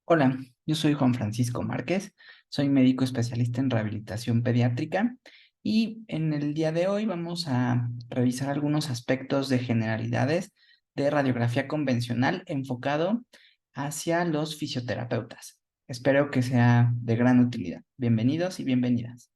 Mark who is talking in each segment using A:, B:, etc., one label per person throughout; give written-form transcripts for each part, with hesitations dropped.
A: Hola, yo soy Juan Francisco Márquez, soy médico especialista en rehabilitación pediátrica y en el día de hoy vamos a revisar algunos aspectos de generalidades de radiografía convencional enfocado hacia los fisioterapeutas. Espero que sea de gran utilidad. Bienvenidos y bienvenidas.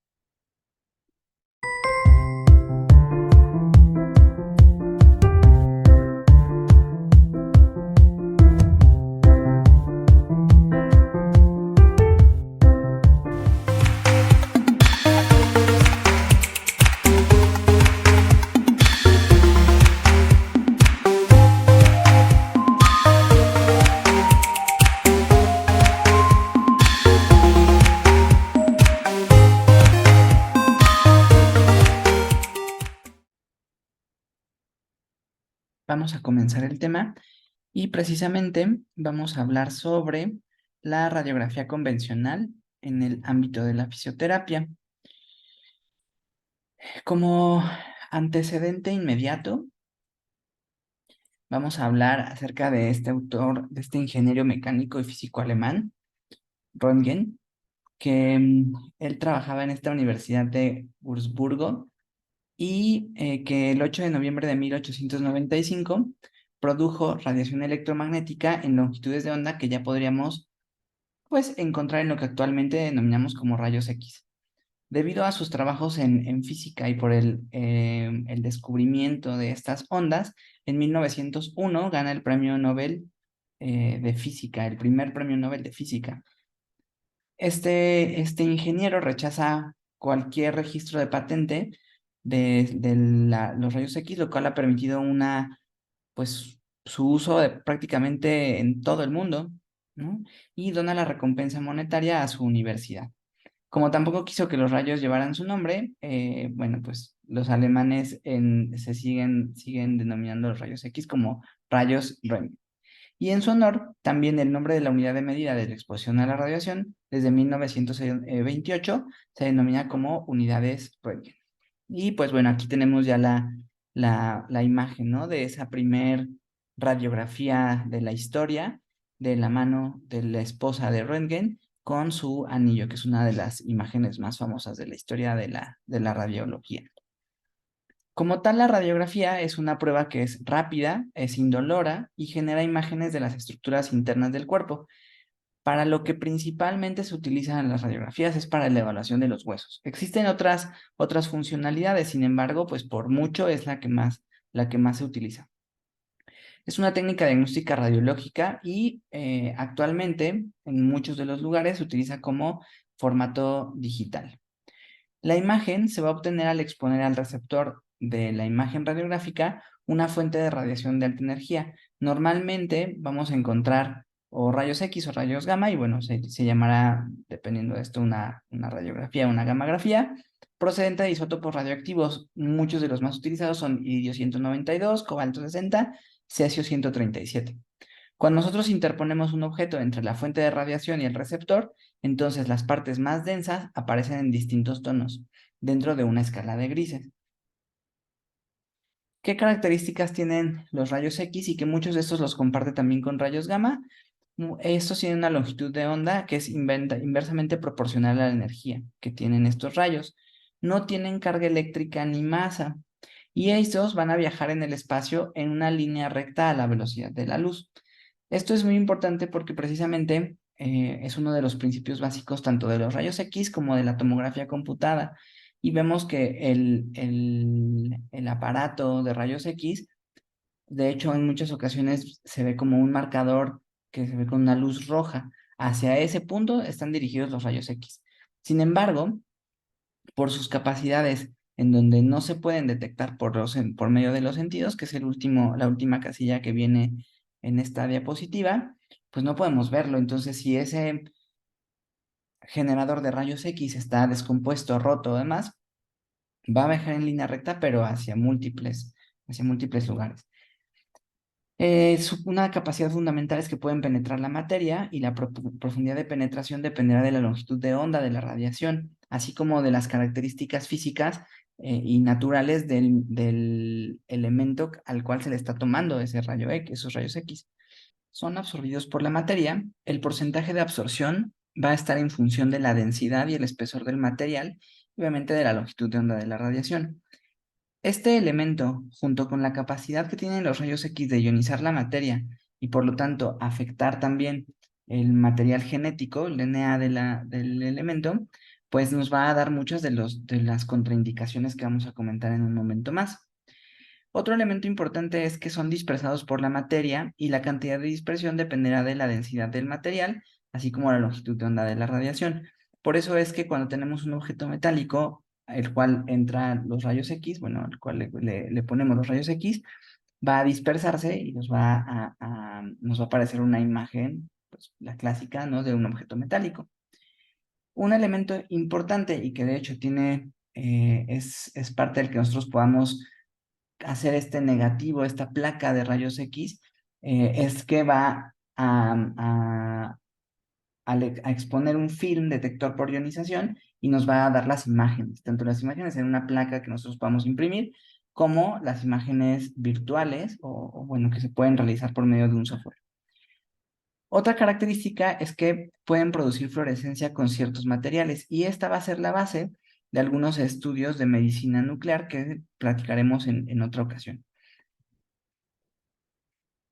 A: Vamos a comenzar el tema y precisamente vamos a hablar sobre la radiografía convencional en el ámbito de la fisioterapia. Como antecedente inmediato, vamos a hablar acerca de este autor, de este ingeniero mecánico y físico alemán, Röntgen, que él trabajaba en esta universidad de Wurzburgo y que el 8 de noviembre de 1895 produjo radiación electromagnética en longitudes de onda que ya podríamos, pues, encontrar en lo que actualmente denominamos como rayos X. Debido a sus trabajos en física y por el descubrimiento de estas ondas, en 1901 gana el premio Nobel de Física, el primer premio Nobel de Física. Este ingeniero rechaza cualquier registro de patente de los rayos X, lo cual ha permitido pues, su uso prácticamente en todo el mundo, ¿no? Y dona la recompensa monetaria a su universidad. Como tampoco quiso que los rayos llevaran su nombre, bueno, pues los alemanes siguen denominando los rayos X como rayos Röntgen. Y en su honor, también el nombre de la unidad de medida de la exposición a la radiación, desde 1928, se denomina como unidades Röntgen. Y pues bueno, aquí tenemos ya la imagen, ¿no? De esa primer radiografía de la historia de la mano de la esposa de Röntgen con su anillo, que es una de las imágenes más famosas de la historia de la radiología. Como tal, la radiografía es una prueba que es rápida, es indolora y genera imágenes de las estructuras internas del cuerpo. Para lo que principalmente se utilizan las radiografías es para la evaluación de los huesos. Existen otras funcionalidades, sin embargo, pues por mucho es la que más se utiliza. Es una técnica diagnóstica radiológica y actualmente en muchos de los lugares se utiliza como formato digital. La imagen se va a obtener al exponer al receptor de la imagen radiográfica una fuente de radiación de alta energía. Normalmente vamos a encontrar o rayos X o rayos gamma, y bueno, se llamará, dependiendo de esto, una radiografía, una gammagrafía, procedente de isótopos radioactivos. Muchos de los más utilizados son iridio 192, cobalto 60, cesio 137. Cuando nosotros interponemos un objeto entre la fuente de radiación y el receptor, entonces las partes más densas aparecen en distintos tonos, dentro de una escala de grises. ¿Qué características tienen los rayos X y que muchos de estos los comparte también con rayos gamma? Estos tienen una longitud de onda que es inversamente proporcional a la energía que tienen estos rayos. No tienen carga eléctrica ni masa, y estos van a viajar en el espacio en una línea recta a la velocidad de la luz. Esto es muy importante porque precisamente es uno de los principios básicos tanto de los rayos X como de la tomografía computada. Y vemos que el aparato de rayos X, de hecho, en muchas ocasiones se ve como un marcador que se ve con una luz roja. Hacia ese punto están dirigidos los rayos X. Sin embargo, por sus capacidades en donde no se pueden detectar por medio de los sentidos, que es la última casilla que viene en esta diapositiva, pues no podemos verlo. Entonces, si ese generador de rayos X está descompuesto, roto o demás, va a viajar en línea recta, pero hacia múltiples lugares. Una capacidad fundamental es que pueden penetrar la materia, y la profundidad de penetración dependerá de la longitud de onda de la radiación, así como de las características físicas y naturales del elemento al cual se le está tomando ese rayo X, esos rayos X. son absorbidos por la materia, el porcentaje de absorción va a estar en función de la densidad y el espesor del material, y obviamente de la longitud de onda de la radiación. Este elemento, junto con la capacidad que tienen los rayos X de ionizar la materia y por lo tanto afectar también el material genético, el DNA del elemento, pues nos va a dar muchas de las contraindicaciones que vamos a comentar en un momento más. Otro elemento importante es que son dispersados por la materia y la cantidad de dispersión dependerá de la densidad del material, así como la longitud de onda de la radiación. Por eso es que cuando tenemos un objeto metálico, el cual entran los rayos X, bueno, al cual le ponemos los rayos X, va a dispersarse y nos va a aparecer una imagen, pues la clásica, ¿no? De un objeto metálico. Un elemento importante y que de hecho es parte del que nosotros podamos hacer este negativo, esta placa de rayos X, es que va a exponer un film detector por ionización y nos va a dar las imágenes, tanto las imágenes en una placa que nosotros podamos imprimir, como las imágenes virtuales bueno, que se pueden realizar por medio de un software. Otra característica es que pueden producir fluorescencia con ciertos materiales y esta va a ser la base de algunos estudios de medicina nuclear que platicaremos en otra ocasión.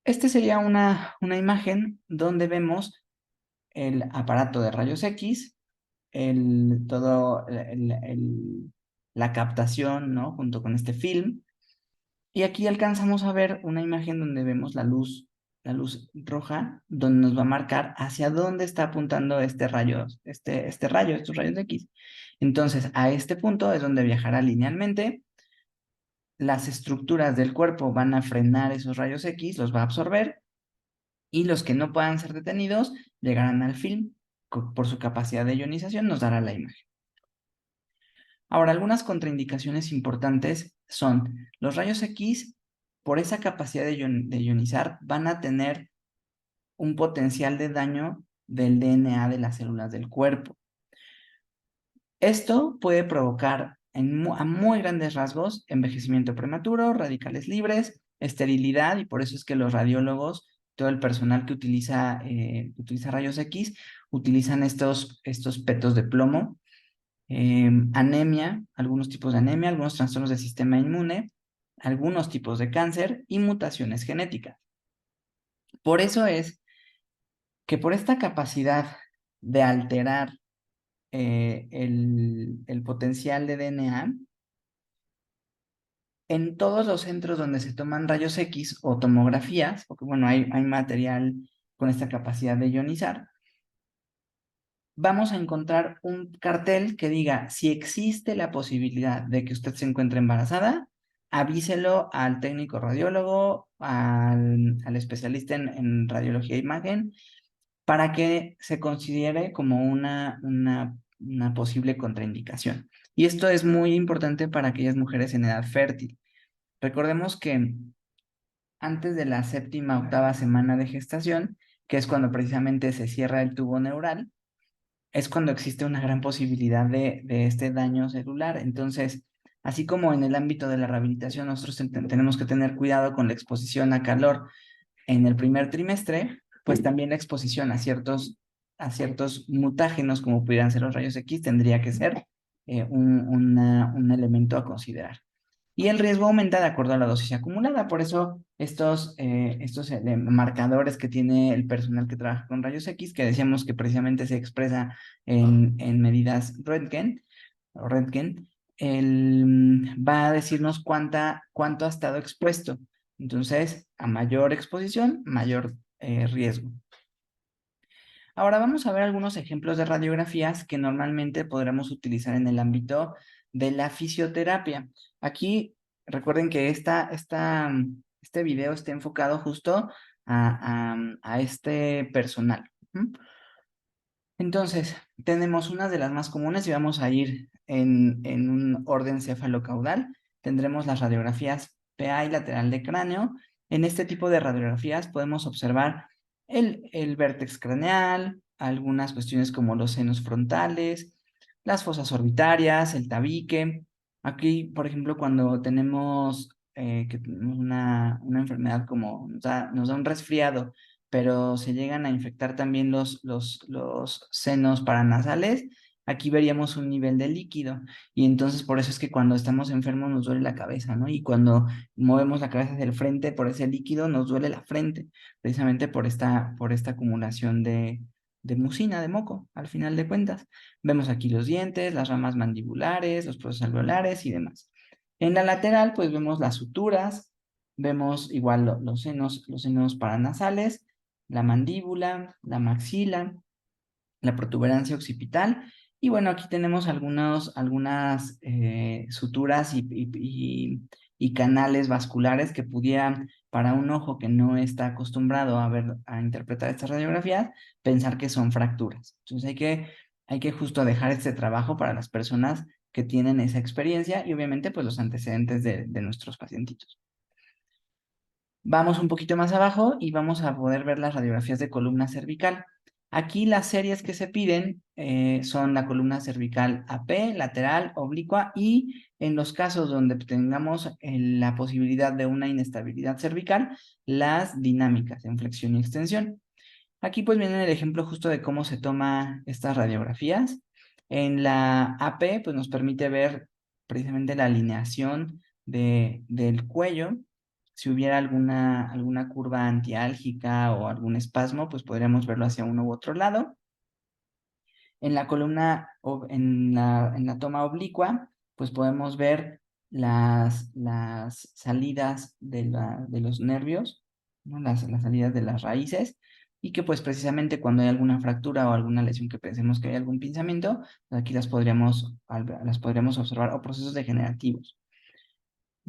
A: Este sería una imagen donde vemos el aparato de rayos X, la captación, ¿no? Junto con este film. Y aquí alcanzamos a ver una imagen donde vemos la luz roja, donde nos va a marcar hacia dónde está apuntando estos rayos X. Entonces, a este punto es donde viajará linealmente. Las estructuras del cuerpo van a frenar esos rayos X, los va a absorber, y los que no puedan ser detenidos llegarán al film, por su capacidad de ionización nos dará la imagen. Ahora, algunas contraindicaciones importantes son los rayos X, por esa capacidad de ionizar, van a tener un potencial de daño del DNA de las células del cuerpo. Esto puede provocar a muy grandes rasgos envejecimiento prematuro, radicales libres, esterilidad, y por eso es que los radiólogos, todo el personal que utiliza rayos X, utilizan estos petos de plomo, anemia, algunos tipos de anemia, algunos trastornos del sistema inmune, algunos tipos de cáncer y mutaciones genéticas. Por eso es que por esta capacidad de alterar el potencial de DNA, en todos los centros donde se toman rayos X o tomografías, porque bueno, hay material con esta capacidad de ionizar, vamos a encontrar un cartel que diga, si existe la posibilidad de que usted se encuentre embarazada, avíselo al técnico radiólogo, al especialista en radiología e imagen, para que se considere como una posible contraindicación. Y esto es muy importante para aquellas mujeres en edad fértil. Recordemos que antes de la séptima, octava semana de gestación, que es cuando precisamente se cierra el tubo neural, es cuando existe una gran posibilidad de este daño celular. Entonces, así como en el ámbito de la rehabilitación, nosotros tenemos que tener cuidado con la exposición a calor en el primer trimestre, pues también la exposición a ciertos mutágenos, como pudieran ser los rayos X, tendría que ser un elemento a considerar. Y el riesgo aumenta de acuerdo a la dosis acumulada. Por eso estos marcadores que tiene el personal que trabaja con rayos X, que decíamos que precisamente se expresa en medidas Röntgen, va a decirnos cuánto ha estado expuesto. Entonces, a mayor exposición, mayor riesgo. Ahora vamos a ver algunos ejemplos de radiografías que normalmente podremos utilizar en el ámbito de la fisioterapia. Aquí recuerden que este video está enfocado justo a este personal. Entonces, tenemos una de las más comunes y vamos a ir en un orden cefalocaudal. Tendremos las radiografías PA y lateral de cráneo. En este tipo de radiografías podemos observar el vértex craneal, algunas cuestiones como los senos frontales, las fosas orbitarias, el tabique. Aquí, por ejemplo, cuando tenemos una enfermedad como nos da un resfriado pero se llegan a infectar también los senos paranasales, aquí veríamos un nivel de líquido. Y entonces por eso es que cuando estamos enfermos nos duele la cabeza, ¿no? Y cuando movemos la cabeza hacia el frente por ese líquido nos duele la frente, precisamente por esta acumulación de mucina, de moco, al final de cuentas. Vemos aquí los dientes, las ramas mandibulares, los procesos alveolares y demás. En la lateral, pues vemos las suturas, vemos igual los senos paranasales, la mandíbula, la maxila, la protuberancia occipital. Y bueno, aquí tenemos algunas suturas y canales vasculares que pudieran, para un ojo que no está acostumbrado a interpretar estas radiografías, pensar que son fracturas. Entonces hay que justo dejar este trabajo para las personas que tienen esa experiencia y obviamente pues los antecedentes de nuestros pacientitos. Vamos un poquito más abajo y vamos a poder ver las radiografías de columna cervical. Aquí las series que se piden son la columna cervical AP, lateral, oblicua y en los casos donde tengamos la posibilidad de una inestabilidad cervical, las dinámicas en flexión y extensión. Aquí pues viene el ejemplo justo de cómo se toma estas radiografías. En la AP pues nos permite ver precisamente la alineación del cuello. Si hubiera alguna curva antiálgica o algún espasmo, pues podríamos verlo hacia uno u otro lado. En la columna, en la toma oblicua, pues podemos ver las salidas de los nervios, ¿no? Las salidas de las raíces, y que pues precisamente cuando hay alguna fractura o alguna lesión que pensemos que hay algún pinzamiento, pues aquí las podríamos observar, o procesos degenerativos.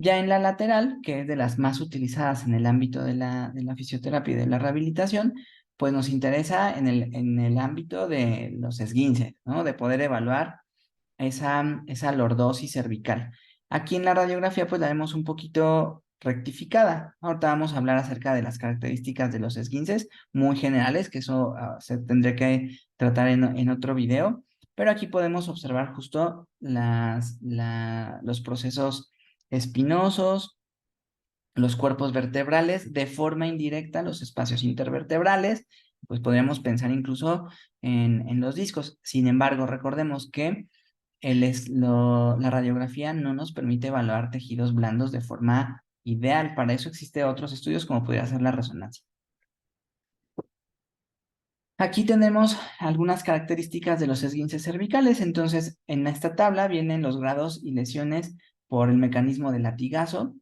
A: Ya en la lateral, que es de las más utilizadas en el ámbito de la fisioterapia y de la rehabilitación, pues nos interesa en el ámbito de los esguinces, ¿no? De poder evaluar esa lordosis cervical. Aquí en la radiografía pues la vemos un poquito rectificada. Ahorita vamos a hablar acerca de las características de los esguinces muy generales, que eso se tendría que tratar en otro video, pero aquí podemos observar justo los procesos espinosos, los cuerpos vertebrales, de forma indirecta los espacios intervertebrales, pues podríamos pensar incluso en los discos. Sin embargo, recordemos que la radiografía no nos permite evaluar tejidos blandos de forma ideal. Para eso existen otros estudios como podría ser la resonancia. Aquí tenemos algunas características de los esguinces cervicales. Entonces, en esta tabla vienen los grados y lesiones por el mecanismo del latigazo,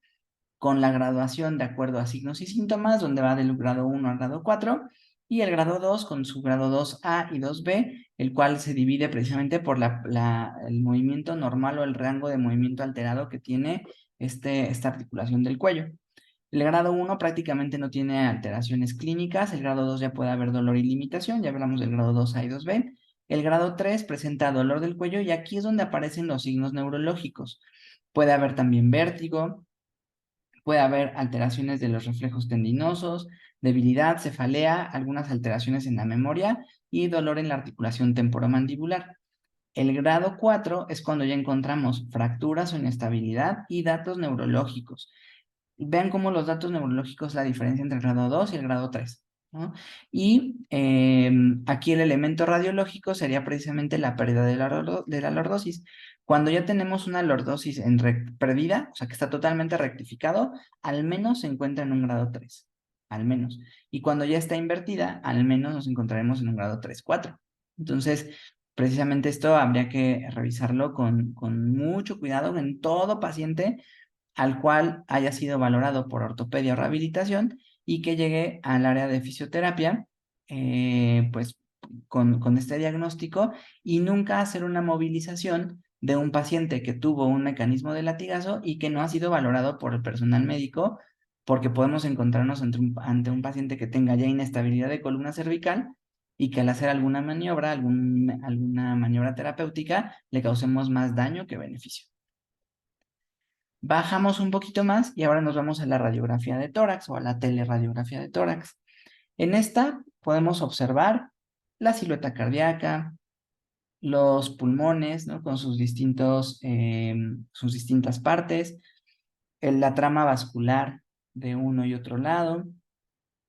A: con la graduación de acuerdo a signos y síntomas, donde va del grado 1 al grado 4, y el grado 2 con su grado 2A y 2B, el cual se divide precisamente por el movimiento normal o el rango de movimiento alterado que tiene esta articulación del cuello. El grado 1 prácticamente no tiene alteraciones clínicas, el grado 2 ya puede haber dolor y limitación, ya hablamos del grado 2A y 2B. El grado 3 presenta dolor del cuello y aquí es donde aparecen los signos neurológicos. Puede haber también vértigo, puede haber alteraciones de los reflejos tendinosos, debilidad, cefalea, algunas alteraciones en la memoria y dolor en la articulación temporomandibular. El grado 4 es cuando ya encontramos fracturas o inestabilidad y datos neurológicos. Vean cómo los datos neurológicos, la diferencia entre el grado 2 y el grado 3, ¿no? Y aquí el elemento radiológico sería precisamente la pérdida de la lordosis. Cuando ya tenemos una lordosis perdida, o sea que está totalmente rectificado, al menos se encuentra en un grado 3, al menos. Y cuando ya está invertida, al menos nos encontraremos en un grado 3, 4. Entonces, precisamente esto habría que revisarlo con mucho cuidado en todo paciente al cual haya sido valorado por ortopedia o rehabilitación y que llegue al área de fisioterapia, pues con este diagnóstico y nunca hacer una movilización de un paciente que tuvo un mecanismo de latigazo y que no ha sido valorado por el personal médico, porque podemos encontrarnos ante un paciente que tenga ya inestabilidad de columna cervical y que al hacer alguna maniobra, alguna maniobra terapéutica, le causemos más daño que beneficio. Bajamos un poquito más y ahora nos vamos a la radiografía de tórax o a la teleradiografía de tórax. En esta podemos observar la silueta cardíaca, los pulmones, ¿no? Con sus distintas partes, la trama vascular de uno y otro lado,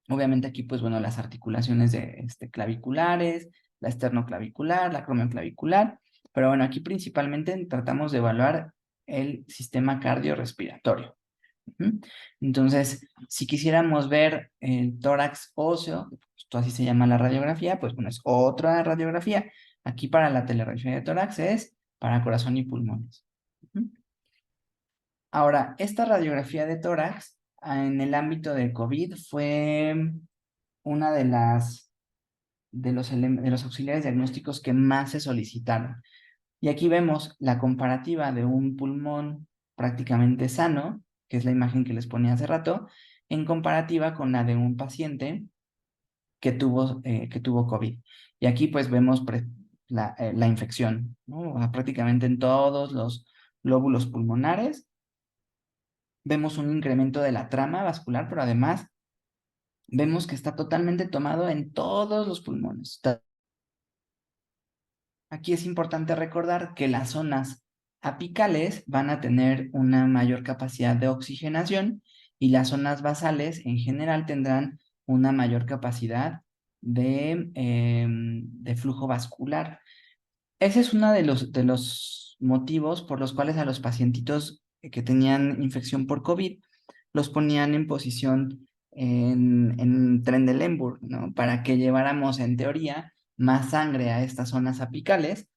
A: Obviamente aquí, pues bueno, las articulaciones de, claviculares, la esternoclavicular, la acromioclavicular, pero bueno, aquí principalmente tratamos de evaluar el sistema cardiorrespiratorio. Ujú. Entonces, si quisiéramos ver el tórax óseo, esto así se llama la radiografía, pues bueno, es otra radiografía. Aquí para la teleradiografía de tórax es para corazón y pulmones. Ujú. Ahora, esta radiografía de tórax en el ámbito de COVID fue una de los auxiliares diagnósticos que más se solicitaron. Y aquí vemos la comparativa de un pulmón prácticamente sano, que es la imagen que les ponía hace rato, en comparativa con la de un paciente que tuvo COVID. Y aquí pues vemos la infección, ¿no? Prácticamente en todos los lóbulos pulmonares. Vemos un incremento de la trama vascular, pero además vemos que está totalmente tomado en todos los pulmones. Aquí es importante recordar que las zonas apicales van a tener una mayor capacidad de oxigenación y las zonas basales en general tendrán una mayor capacidad de flujo vascular. Ese es uno de los motivos por los cuales a los pacientitos que tenían infección por COVID los ponían en posición en Trendelenburg, ¿no? Para que lleváramos en teoría más sangre a estas zonas apicales,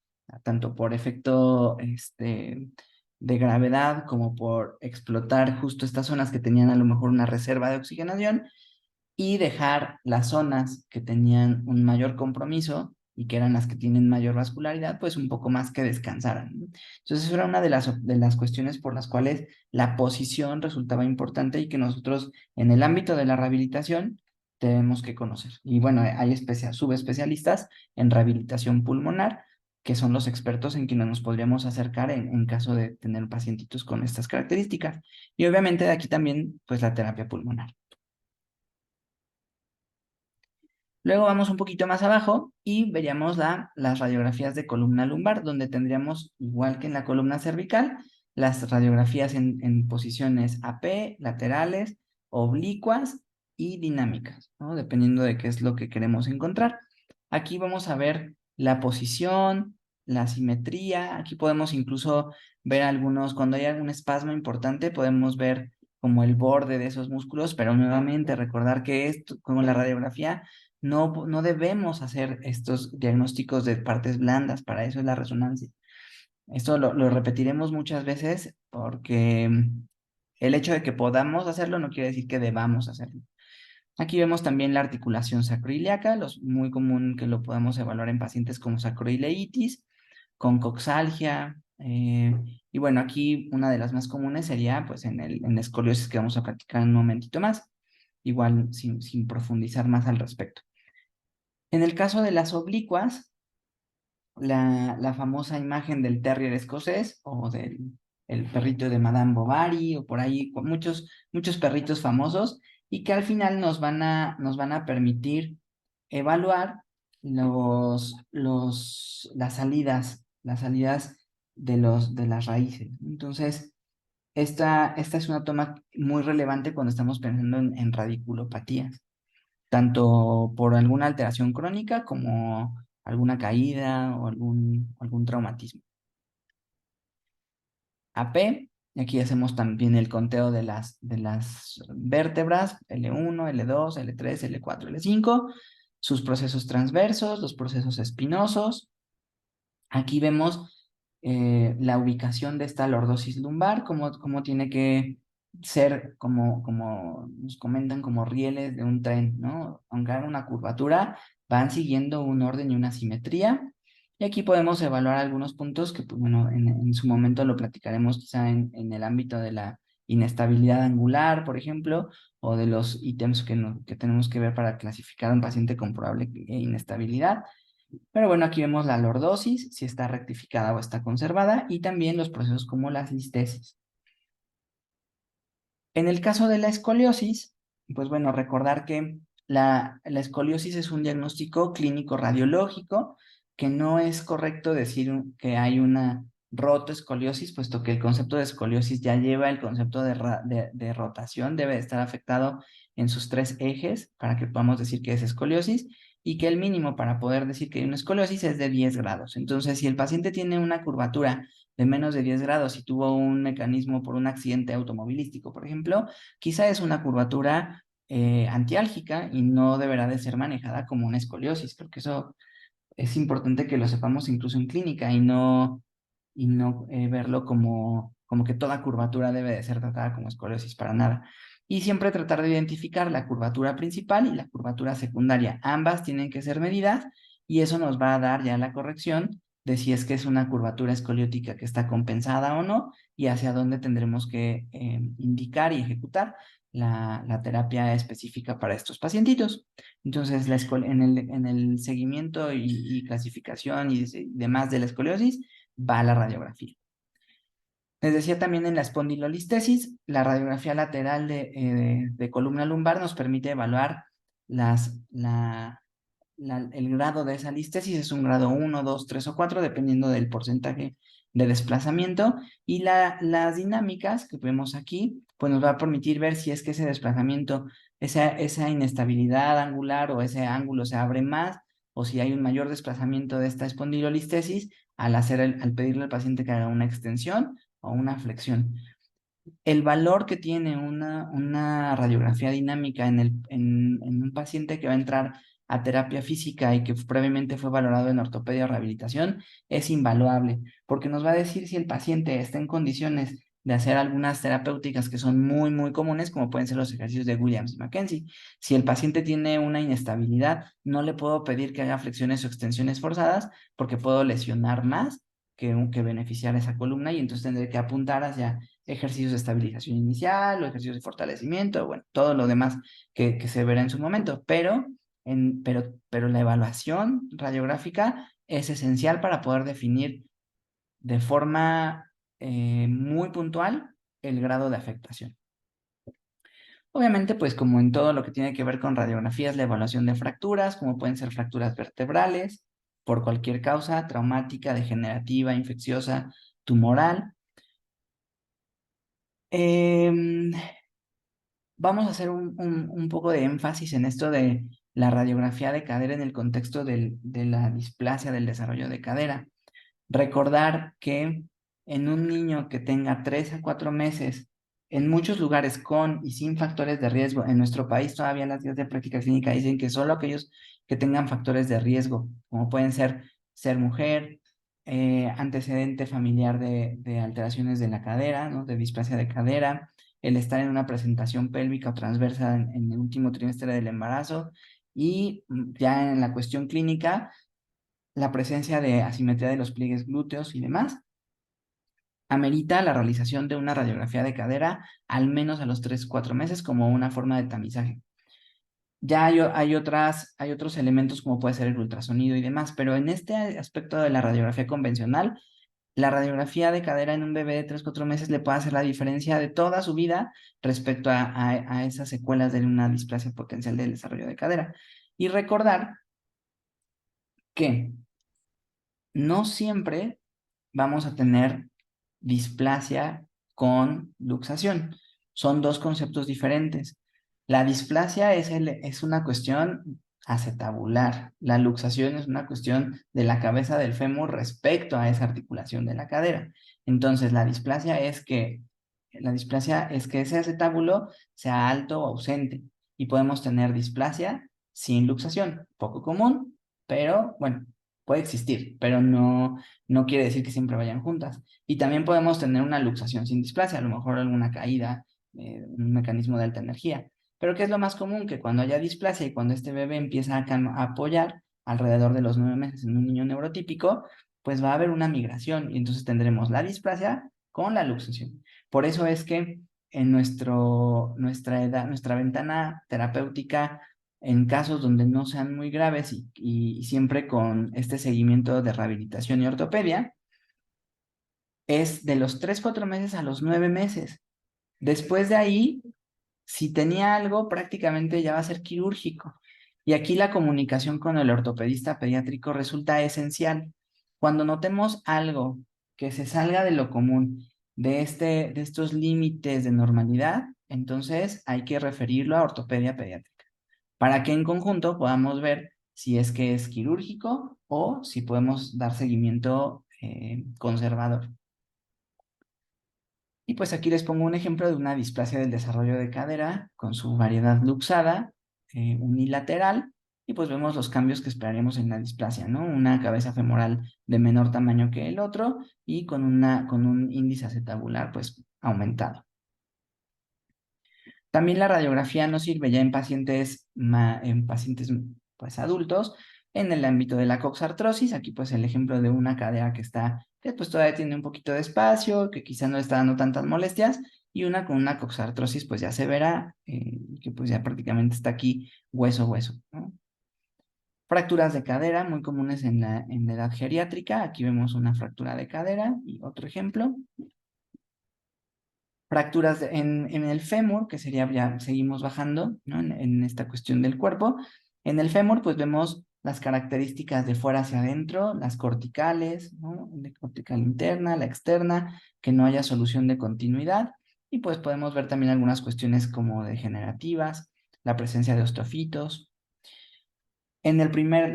A: tanto por efecto de gravedad como por explotar justo estas zonas que tenían a lo mejor una reserva de oxigenación y dejar las zonas que tenían un mayor compromiso y que eran las que tienen mayor vascularidad, pues un poco más que descansaran, ¿no? Entonces, eso era una de las cuestiones por las cuales la posición resultaba importante y que nosotros en el ámbito de la rehabilitación tenemos que conocer. Y bueno, hay subespecialistas en rehabilitación pulmonar, que son los expertos en quienes nos podríamos acercar en caso de tener pacientitos con estas características. Y obviamente de aquí también, pues la terapia pulmonar. Luego vamos un poquito más abajo y veríamos las radiografías de columna lumbar, donde tendríamos, igual que en la columna cervical, las radiografías en posiciones AP, laterales, oblicuas y dinámicas, ¿no? Dependiendo de qué es lo que queremos encontrar. Aquí vamos a ver la posición, la simetría. Aquí podemos incluso ver algunos, cuando hay algún espasmo importante, podemos ver como el borde de esos músculos, pero nuevamente recordar que esto, como la radiografía, no debemos hacer estos diagnósticos de partes blandas, para eso es la resonancia. Esto lo repetiremos muchas veces porque el hecho de que podamos hacerlo no quiere decir que debamos hacerlo. Aquí vemos también la articulación sacroiliaca, muy común que lo podamos evaluar en pacientes con sacroileitis, con coxalgia, y bueno, aquí una de las más comunes sería pues en la escoliosis que vamos a practicar en un momentito más, igual sin profundizar más al respecto. En el caso de las oblicuas, la famosa imagen del terrier escocés o del el perrito de Madame Bovary o por ahí, muchos perritos famosos y que al final nos van a permitir evaluar las salidas de las raíces. Entonces, esta es una toma muy relevante cuando estamos pensando en radiculopatías tanto por alguna alteración crónica como alguna caída o algún traumatismo. AP, y aquí hacemos también el conteo de las vértebras, L1, L2, L3, L4, L5, sus procesos transversos, los procesos espinosos. Aquí vemos la ubicación de esta lordosis lumbar, cómo tiene que ser, como nos comentan, como rieles de un tren, ¿no? Aunque haga una curvatura, van siguiendo un orden y una simetría. Y aquí podemos evaluar algunos puntos que, pues, bueno, en su momento lo platicaremos quizá en el ámbito de la inestabilidad angular, por ejemplo, o de los ítems que tenemos que ver para clasificar a un paciente con probable inestabilidad. Pero bueno, aquí vemos la lordosis, si está rectificada o está conservada, y también los procesos como las listesis. En el caso de la escoliosis, pues bueno, recordar que la escoliosis es un diagnóstico clínico radiológico, que no es correcto decir que hay una rotoescoliosis, puesto que el concepto de escoliosis ya lleva el concepto de rotación, debe estar afectado en sus tres ejes para que podamos decir que es escoliosis y que el mínimo para poder decir que hay una escoliosis es de 10 grados. Entonces, si el paciente tiene una curvatura de menos de 10 grados y tuvo un mecanismo por un accidente automovilístico, por ejemplo, quizá es una curvatura antiálgica y no deberá de ser manejada como una escoliosis. Creo que eso es importante que lo sepamos incluso en clínica y no verlo como que toda curvatura debe de ser tratada como escoliosis, para nada. Y siempre tratar de identificar la curvatura principal y la curvatura secundaria. Ambas tienen que ser medidas y eso nos va a dar ya la corrección de si es que es una curvatura escoliótica que está compensada o no y hacia dónde tendremos que indicar y ejecutar la terapia específica para estos pacientitos. Entonces, en el seguimiento y clasificación y demás de la escoliosis va la radiografía. Les decía también en la espondilolistesis, la radiografía lateral de columna lumbar nos permite evaluar el grado de esa listesis. Es un grado 1, 2, 3 o 4, dependiendo del porcentaje de desplazamiento. Y las dinámicas que vemos aquí, pues nos va a permitir ver si es que ese desplazamiento, esa inestabilidad angular o ese ángulo se abre más, o si hay un mayor desplazamiento de esta espondilolistesis al pedirle al paciente que haga una extensión o una flexión. El valor que tiene una radiografía dinámica en un paciente que va a entrar a terapia física y que previamente fue valorado en ortopedia o rehabilitación es invaluable, porque nos va a decir si el paciente está en condiciones de hacer algunas terapéuticas que son muy, muy comunes, como pueden ser los ejercicios de Williams y Mackenzie. Si el paciente tiene una inestabilidad, no le puedo pedir que haga flexiones o extensiones forzadas, porque puedo lesionar más que beneficiar a esa columna y entonces tendré que apuntar hacia ejercicios de estabilización inicial o ejercicios de fortalecimiento, bueno, todo lo demás que se verá en su momento, pero la evaluación radiográfica es esencial para poder definir de forma muy puntual el grado de afectación. Obviamente, pues como en todo lo que tiene que ver con radiografías, la evaluación de fracturas, como pueden ser fracturas vertebrales, por cualquier causa, traumática, degenerativa, infecciosa, tumoral. Em, Vamos a hacer un poco de énfasis en esto de la radiografía de cadera en el contexto de la displasia del desarrollo de cadera. Recordar que en un niño que tenga 3 a 4 meses, en muchos lugares con y sin factores de riesgo, en nuestro país todavía las guías de práctica clínica dicen que solo aquellos que tengan factores de riesgo, como pueden ser mujer, antecedente familiar de alteraciones de la cadera, ¿no? De displasia de cadera, el estar en una presentación pélvica o transversa en el último trimestre del embarazo y ya en la cuestión clínica, la presencia de asimetría de los pliegues glúteos y demás, amerita la realización de una radiografía de cadera al menos a los 3-4 meses como una forma de tamizaje. Ya hay otros elementos como puede ser el ultrasonido y demás, pero en este aspecto de la radiografía convencional, la radiografía de cadera en un bebé de 3-4 meses le puede hacer la diferencia de toda su vida respecto a esas secuelas de una displasia potencial del desarrollo de cadera. Y recordar que no siempre vamos a tener displasia con luxación. Son dos conceptos diferentes. La displasia es una cuestión acetabular. La luxación es una cuestión de la cabeza del fémur respecto a esa articulación de la cadera. Entonces, la displasia es que ese acetábulo sea alto o ausente y podemos tener displasia sin luxación. Poco común, pero bueno, puede existir, pero no quiere decir que siempre vayan juntas. Y también podemos tener una luxación sin displasia, a lo mejor alguna caída, un mecanismo de alta energía. Pero ¿qué es lo más común? Que cuando haya displasia y cuando este bebé empieza a apoyar alrededor de los 9 meses en un niño neurotípico, pues va a haber una migración y entonces tendremos la displasia con la luxación. Por eso es que en nuestra ventana terapéutica, en casos donde no sean muy graves y siempre con este seguimiento de rehabilitación y ortopedia, es de los 3-4 meses a los 9 meses. Después de ahí, si tenía algo, prácticamente ya va a ser quirúrgico. Y aquí la comunicación con el ortopedista pediátrico resulta esencial. Cuando notemos algo que se salga de lo común, de estos límites de normalidad, entonces hay que referirlo a ortopedia pediátrica, para que en conjunto podamos ver si es que es quirúrgico o si podemos dar seguimiento conservador. Y pues aquí les pongo un ejemplo de una displasia del desarrollo de cadera con su variedad luxada, unilateral, y pues vemos los cambios que esperaríamos en la displasia, ¿no? Una cabeza femoral de menor tamaño que el otro y con un índice acetabular pues aumentado. También la radiografía nos sirve ya en pacientes pues, adultos en el ámbito de la coxartrosis. Aquí pues el ejemplo de una cadera que pues todavía tiene un poquito de espacio, que quizá no está dando tantas molestias, y una con una coxartrosis pues ya severa, que pues ya prácticamente está aquí hueso a hueso, ¿no? Fracturas de cadera muy comunes en la edad geriátrica. Aquí vemos una fractura de cadera y otro ejemplo. Fracturas en el fémur, que sería, ya seguimos bajando, ¿no? En esta cuestión del cuerpo. En el fémur, pues vemos las características de fuera hacia adentro, las corticales, ¿no? La cortical interna, la externa, que no haya solución de continuidad. Y pues podemos ver también algunas cuestiones como degenerativas, la presencia de osteofitos. En el primer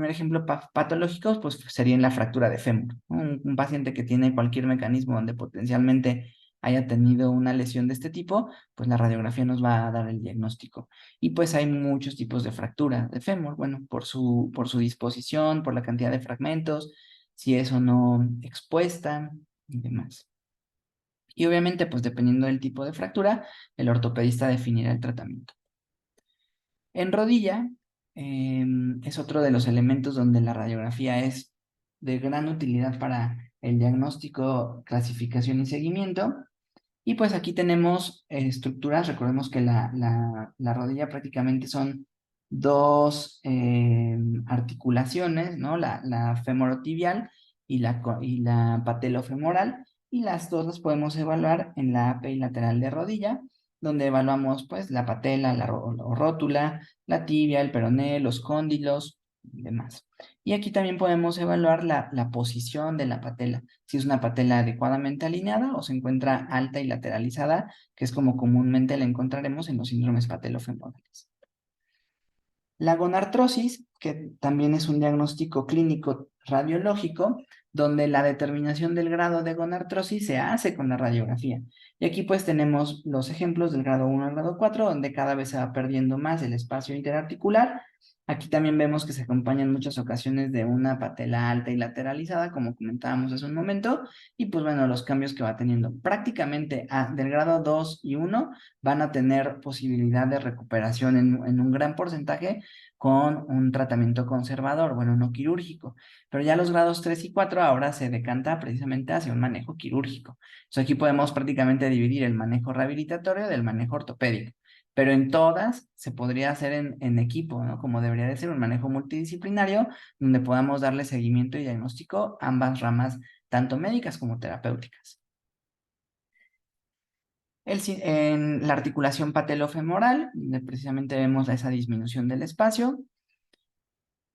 A: ejemplo patológico, pues sería en la fractura de fémur, ¿no? Un paciente que tiene cualquier mecanismo donde potencialmente haya tenido una lesión de este tipo, pues la radiografía nos va a dar el diagnóstico. Y pues hay muchos tipos de fractura de fémur, bueno, por su disposición, por la cantidad de fragmentos, si es o no expuesta y demás. Y obviamente, pues dependiendo del tipo de fractura, el ortopedista definirá el tratamiento. En rodilla es otro de los elementos donde la radiografía es de gran utilidad para el diagnóstico, clasificación y seguimiento. Y pues aquí tenemos estructuras, recordemos que la rodilla prácticamente son dos articulaciones, ¿no? La femorotibial y la patelofemoral, y las dos las podemos evaluar en la API lateral de rodilla, donde evaluamos pues la patela, o rótula, la tibia, el peroné, los cóndilos y demás. Y aquí también podemos evaluar la posición de la patela, si es una patela adecuadamente alineada o se encuentra alta y lateralizada, que es como comúnmente la encontraremos en los síndromes patelofemorales. La gonartrosis, que también es un diagnóstico clínico radiológico, donde la determinación del grado de gonartrosis se hace con la radiografía. Y aquí pues tenemos los ejemplos del grado 1 al grado 4, donde cada vez se va perdiendo más el espacio interarticular. Aquí también vemos que se acompaña en muchas ocasiones de una patela alta y lateralizada, como comentábamos hace un momento, y pues bueno, los cambios que va teniendo. Prácticamente del grado 2 y 1 van a tener posibilidad de recuperación en un gran porcentaje con un tratamiento conservador, bueno, no quirúrgico, pero ya los grados 3 y 4 ahora se decanta precisamente hacia un manejo quirúrgico. Entonces aquí podemos prácticamente dividir el manejo rehabilitatorio del manejo ortopédico, pero en todas se podría hacer en equipo, ¿no? Como debería de ser un manejo multidisciplinario, donde podamos darle seguimiento y diagnóstico a ambas ramas, tanto médicas como terapéuticas. En la articulación patelofemoral, donde precisamente vemos esa disminución del espacio.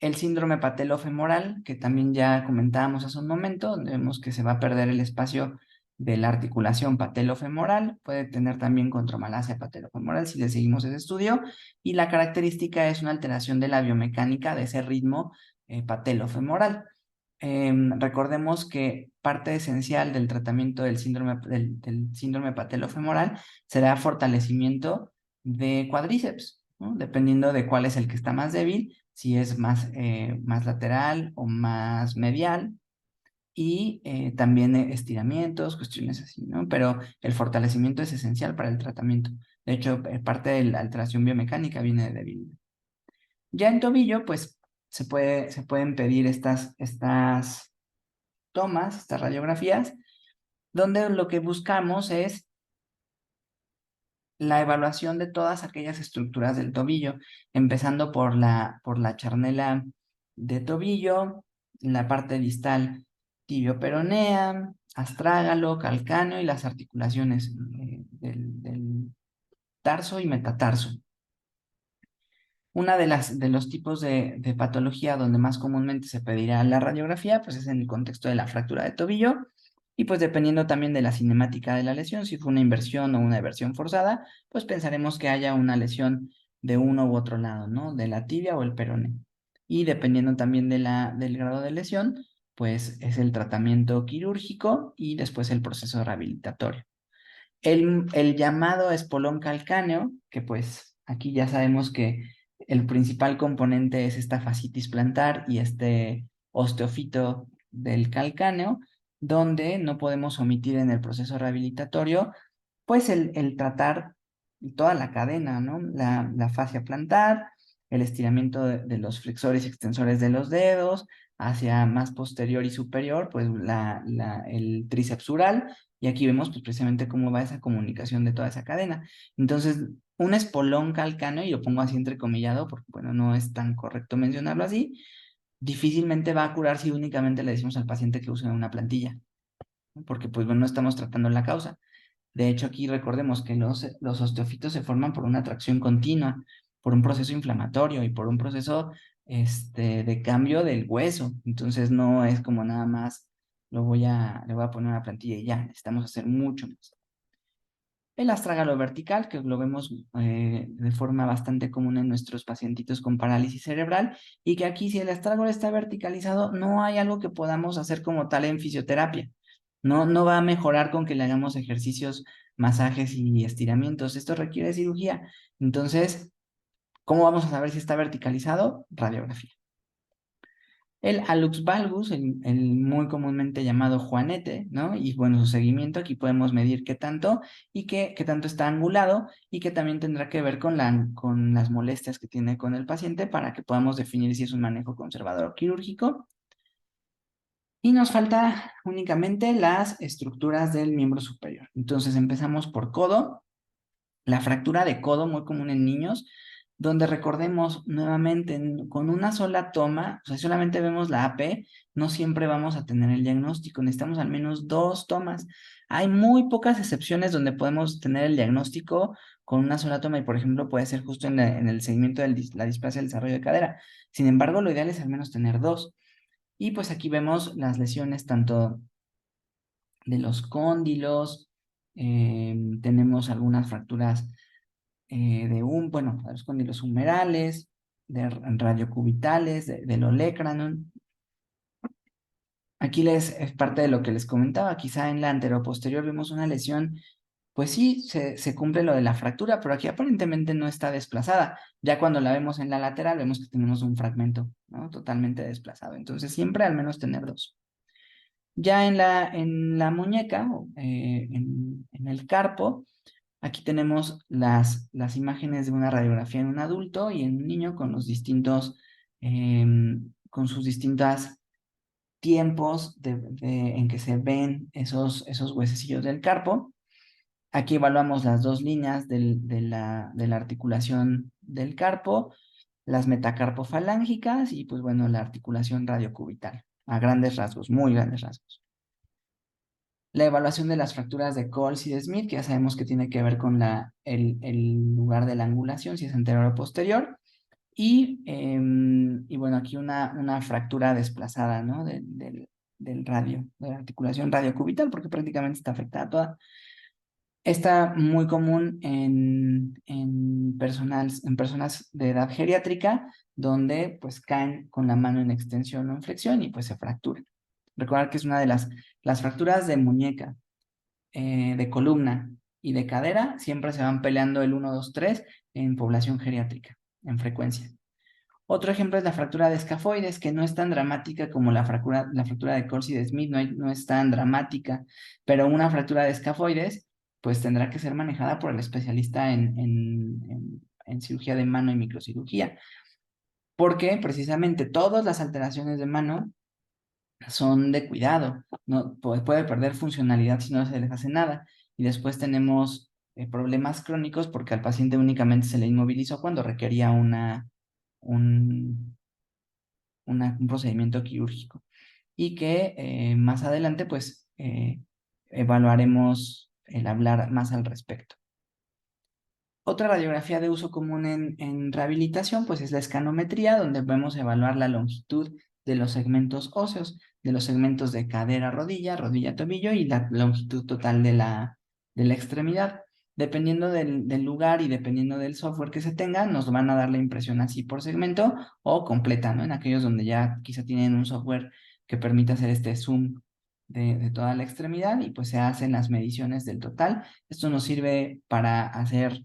A: El síndrome patelofemoral, que también ya comentábamos hace un momento, donde vemos que se va a perder el espacio de la articulación patelofemoral. Puede tener también contromalacia patelofemoral si le seguimos ese estudio. Y la característica es una alteración de la biomecánica de ese ritmo patelofemoral. Recordemos que parte esencial del tratamiento del síndrome patelofemoral será fortalecimiento de cuádriceps, ¿no? Dependiendo de cuál es el que está más débil, si es más lateral o más medial, y también estiramientos, cuestiones así, ¿no? Pero el fortalecimiento es esencial para el tratamiento. De hecho, parte de la alteración biomecánica viene de debilidad. Ya en tobillo, pues se pueden pedir estas tomas, estas radiografías, donde lo que buscamos es la evaluación de todas aquellas estructuras del tobillo, empezando por la charnela de tobillo, la parte distal tibio-peronea, astrágalo, calcáneo y las articulaciones del tarso y metatarso. Una de los tipos de patología donde más comúnmente se pedirá la radiografía, pues es en el contexto de la fractura de tobillo. Y pues dependiendo también de la cinemática de la lesión, si fue una inversión o una eversión forzada, pues pensaremos que haya una lesión de uno u otro lado, ¿no? De la tibia o el peroné. Y dependiendo también del grado de lesión, pues es el tratamiento quirúrgico y después el proceso rehabilitatorio. El llamado espolón calcáneo, que pues aquí ya sabemos que el principal componente es esta fascitis plantar y este osteofito del calcáneo, donde no podemos omitir en el proceso rehabilitatorio, pues el tratar toda la cadena, ¿no? La fascia plantar, el estiramiento de los flexores y extensores de los dedos, hacia más posterior y superior, pues el tríceps ural, y aquí vemos pues precisamente cómo va esa comunicación de toda esa cadena. Entonces, un espolón calcáneo, y lo pongo así entrecomillado, porque bueno, no es tan correcto mencionarlo así, difícilmente va a curar si únicamente le decimos al paciente que use una plantilla, ¿no? Porque pues bueno, no estamos tratando la causa. De hecho, aquí recordemos que los osteofitos se forman por una tracción continua, por un proceso inflamatorio y por un proceso de cambio del hueso. Entonces no es como nada más le voy a poner una plantilla y ya, necesitamos hacer mucho más. El astrágalo vertical, que lo vemos de forma bastante común en nuestros pacientitos con parálisis cerebral, y que aquí si el astrágalo está verticalizado, no hay algo que podamos hacer como tal en fisioterapia. No va a mejorar con que le hagamos ejercicios, masajes y estiramientos. Esto requiere cirugía. Entonces, ¿cómo vamos a saber si está verticalizado? Radiografía. El Alux valgus, el muy comúnmente llamado juanete, ¿no? Y bueno, su seguimiento, aquí podemos medir qué tanto y qué tanto está angulado y que también tendrá que ver con las molestias que tiene con el paciente para que podamos definir si es un manejo conservador o quirúrgico. Y nos falta únicamente las estructuras del miembro superior. Entonces empezamos por codo. La fractura de codo, muy común en niños, donde recordemos nuevamente con una sola toma, o sea, si solamente vemos la AP, no siempre vamos a tener el diagnóstico, necesitamos al menos 2 tomas. Hay muy pocas excepciones donde podemos tener el diagnóstico con una sola toma y, por ejemplo, puede ser justo en el seguimiento de la displasia del desarrollo de cadera. Sin embargo, lo ideal es al menos tener 2. Y pues aquí vemos las lesiones tanto de los cóndilos, tenemos algunas fracturas bueno, los cóndilos humerales, de radiocubitales, del olecranon. Aquí es parte de lo que les comentaba, quizá en la anteroposterior vemos una lesión, pues sí, se cumple lo de la fractura, pero aquí aparentemente no está desplazada. Ya cuando la vemos en la lateral, vemos que tenemos un fragmento, ¿no? Totalmente desplazado. Entonces, siempre al menos tener 2. Ya en la muñeca, en el carpo, aquí tenemos las imágenes de una radiografía en un adulto y en un niño con los con sus distintos tiempos en que se ven esos huesecillos del carpo. Aquí evaluamos las 2 líneas de la articulación del carpo, las metacarpofalángicas y pues bueno, la articulación radiocubital, a grandes rasgos, muy grandes rasgos. La evaluación de las fracturas de Coles y de Smith, que ya sabemos que tiene que ver con el lugar de la angulación, si es anterior o posterior. Y bueno, aquí una fractura desplazada, ¿no? Del radio, de la articulación radiocubital, porque prácticamente está afectada toda. Está muy común en personas de edad geriátrica, donde pues caen con la mano en extensión o en flexión y pues se fracturan. Recordar que es una de las fracturas de muñeca, de columna y de cadera, siempre se van peleando el 1, 2, 3 en población geriátrica, en frecuencia. Otro ejemplo es la fractura de escafoides, que no es tan dramática como la fractura de Corsi de Smith, no es tan dramática, pero una fractura de escafoides, pues tendrá que ser manejada por el especialista en cirugía de mano y microcirugía, porque precisamente todas las alteraciones de mano son de cuidado, no puede perder funcionalidad si no se les hace nada. Y después tenemos problemas crónicos porque al paciente únicamente se le inmovilizó cuando requería un, un procedimiento quirúrgico. Y que más adelante pues evaluaremos el hablar más al respecto. Otra radiografía de uso común en rehabilitación pues es la escanometría, donde podemos evaluar la longitud de los segmentos óseos, de los segmentos de cadera, rodilla, rodilla, tobillo y la longitud total de la extremidad. Dependiendo del lugar y dependiendo del software que se tenga, nos van a dar la impresión así por segmento o completa, ¿no? En aquellos donde ya quizá tienen un software que permita hacer este zoom de toda la extremidad y pues se hacen las mediciones del total. Esto nos sirve para hacer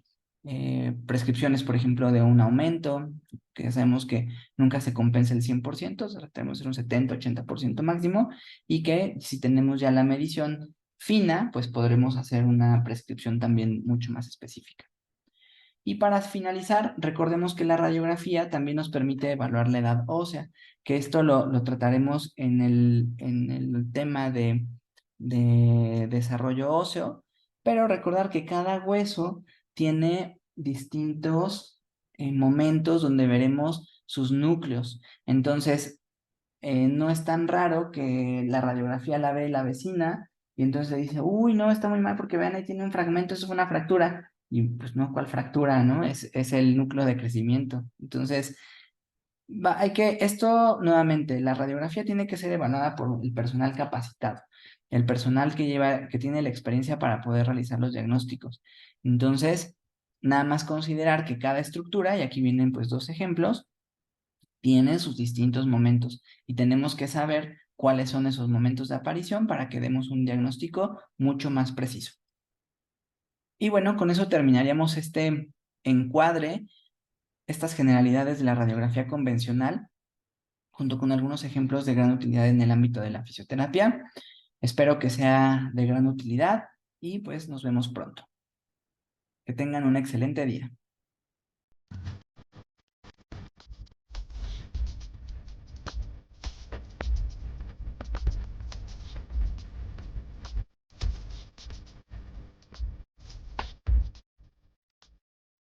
A: prescripciones, por ejemplo, de un aumento, que ya sabemos que nunca se compensa el 100%, o sea, tenemos que ser un 70-80% máximo, y que si tenemos ya la medición fina, pues podremos hacer una prescripción también mucho más específica. Y para finalizar, recordemos que la radiografía también nos permite evaluar la edad ósea, que esto lo trataremos en el tema de desarrollo óseo, pero recordar que cada hueso tiene distintos momentos donde veremos sus núcleos. Entonces, no es tan raro que la radiografía la ve la vecina y entonces le dice, uy, no, está muy mal porque vean, ahí tiene un fragmento, eso es una fractura. Y pues no, ¿cuál fractura, no? Es el núcleo de crecimiento. Entonces, esto nuevamente, la radiografía tiene que ser evaluada por el personal capacitado, el personal que tiene la experiencia para poder realizar los diagnósticos. Entonces, nada más considerar que cada estructura, y aquí vienen pues dos ejemplos, tiene sus distintos momentos y tenemos que saber cuáles son esos momentos de aparición para que demos un diagnóstico mucho más preciso. Y bueno, con eso terminaríamos este encuadre, estas generalidades de la radiografía convencional, junto con algunos ejemplos de gran utilidad en el ámbito de la fisioterapia. Espero que sea de gran utilidad y pues nos vemos pronto. Que tengan un excelente día.